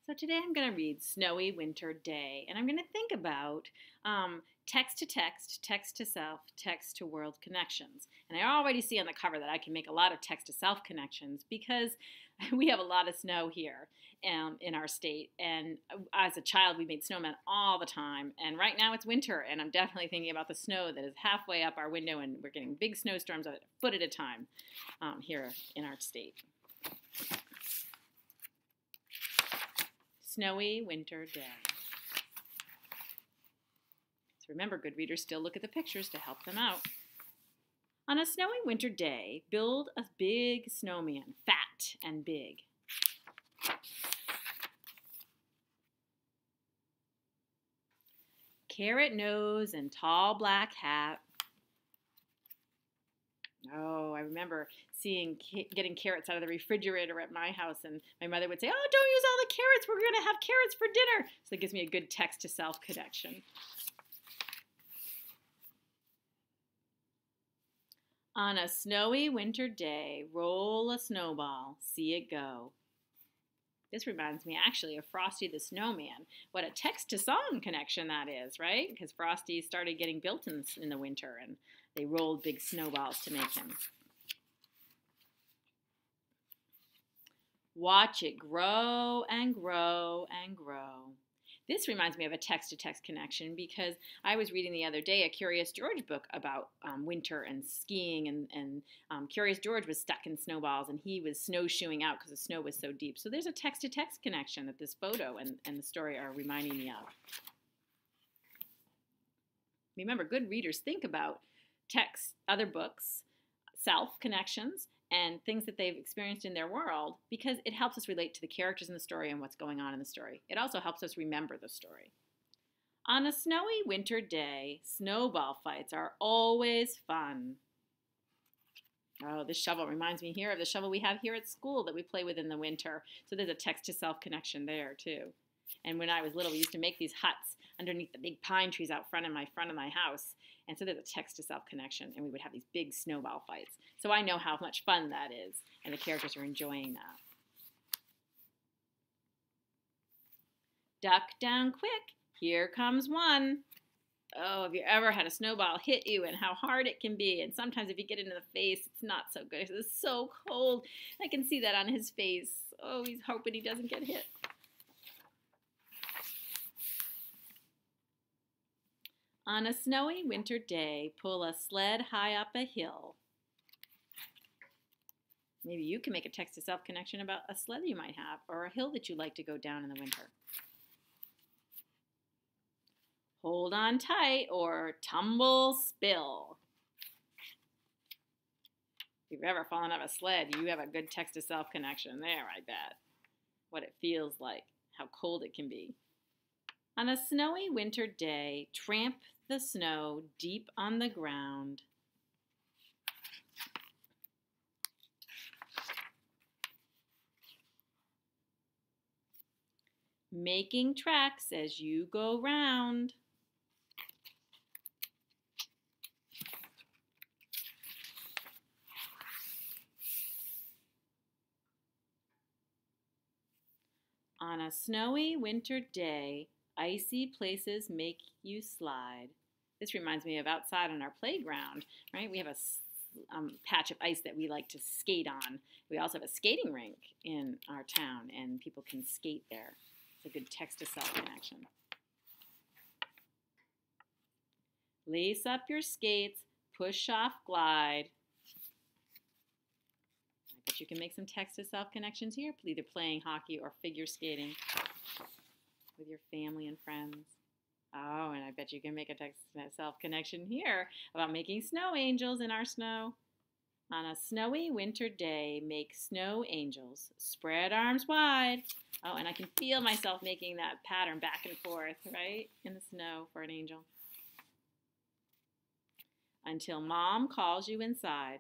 So today I'm going to read Snowy Winter Day, and I'm going to think about text to text, text to self, text to world connections. And I already see on the cover that I can make a lot of text to self connections because we have a lot of snow here in our state. And as a child, we made snowmen all the time. And right now it's winter, and I'm definitely thinking about the snow that is halfway up our window, and we're getting big snowstorms a foot at a time here in our state. Snowy Winter Day. So remember, good readers still look at the pictures to help them out. On a snowy winter day, build a big snowman, fat and big. Carrot nose and tall black hat. Oh, I remember getting carrots out of the refrigerator at my house, and my mother would say, "Oh, don't use all the carrots. We're going to have carrots for dinner." So it gives me a good text-to-self connection. On a snowy winter day, roll a snowball, see it go. This reminds me actually of Frosty the Snowman. What a text-to-song connection that is, right? Because Frosty started getting built in the winter, and they rolled big snowballs to make him. Watch it grow and grow and grow. This reminds me of a text-to-text connection because I was reading the other day a Curious George book about winter and skiing, and Curious George was stuck in snowballs, and he was snowshoeing out because the snow was so deep. So there's a text-to-text connection that this photo and the story are reminding me of. Remember, good readers think about text, other books, self connections, and things that they've experienced in their world because it helps us relate to the characters in the story and what's going on in the story. It also helps us remember the story. On a snowy winter day, snowball fights are always fun. Oh, this shovel reminds me here of the shovel we have here at school that we play with in the winter. So there's a text-to-self connection there too. And when I was little, we used to make these huts underneath the big pine trees out front of my house. And so there's a text-to-self connection, and we would have these big snowball fights. So I know how much fun that is, and the characters are enjoying that. Duck down quick, here comes one. Oh, have you ever had a snowball hit you and how hard it can be? And sometimes if you get it in the face, it's not so good. It's so cold. I can see that on his face. Oh, he's hoping he doesn't get hit. On a snowy winter day, pull a sled high up a hill. Maybe you can make a text-to-self connection about a sled you might have or a hill that you like to go down in the winter. Hold on tight or tumble spill. If you've ever fallen off a sled, you have a good text-to-self connection there, I bet. What it feels like, how cold it can be. On a snowy winter day, tramp the snow deep on the ground. Making tracks as you go round. On a snowy winter day, icy places make you slide. This reminds me of outside on our playground, right? We have a patch of ice that we like to skate on. We also have a skating rink in our town, and people can skate there. It's a good text-to-self connection. Lace up your skates, push off, glide. I bet you can make some text-to-self connections here, either playing hockey or figure skating with your family and friends. Oh, and I bet you can make a text-to-self connection here about making snow angels in our snow. On a snowy winter day, make snow angels. Spread arms wide. Oh, and I can feel myself making that pattern back and forth, right, in the snow for an angel. Until Mom calls you inside.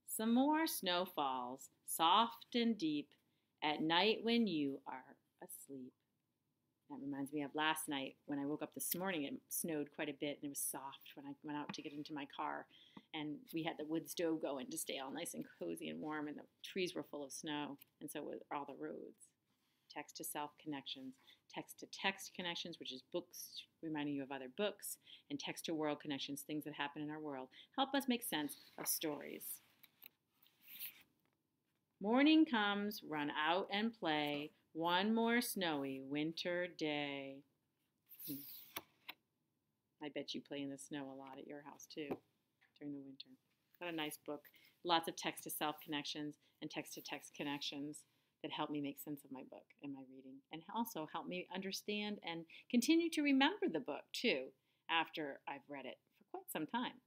Some more snow falls, soft and deep, at night when you are asleep. That reminds me of last night when I woke up this morning. It snowed quite a bit and it was soft when I went out to get into my car. And we had the wood stove going to stay all nice and cozy and warm, and the trees were full of snow, and so were all the roads. text to self connections, text to text connections, which is books reminding you of other books, and text to world connections, things that happen in our world, help us make sense of stories. Morning comes, run out and play, one more snowy winter day. I bet you play in the snow a lot at your house too during the winter. What a nice book. Lots of text to self connections and text to text connections that help me make sense of my book and my reading, and also help me understand and continue to remember the book too after I've read it for quite some time.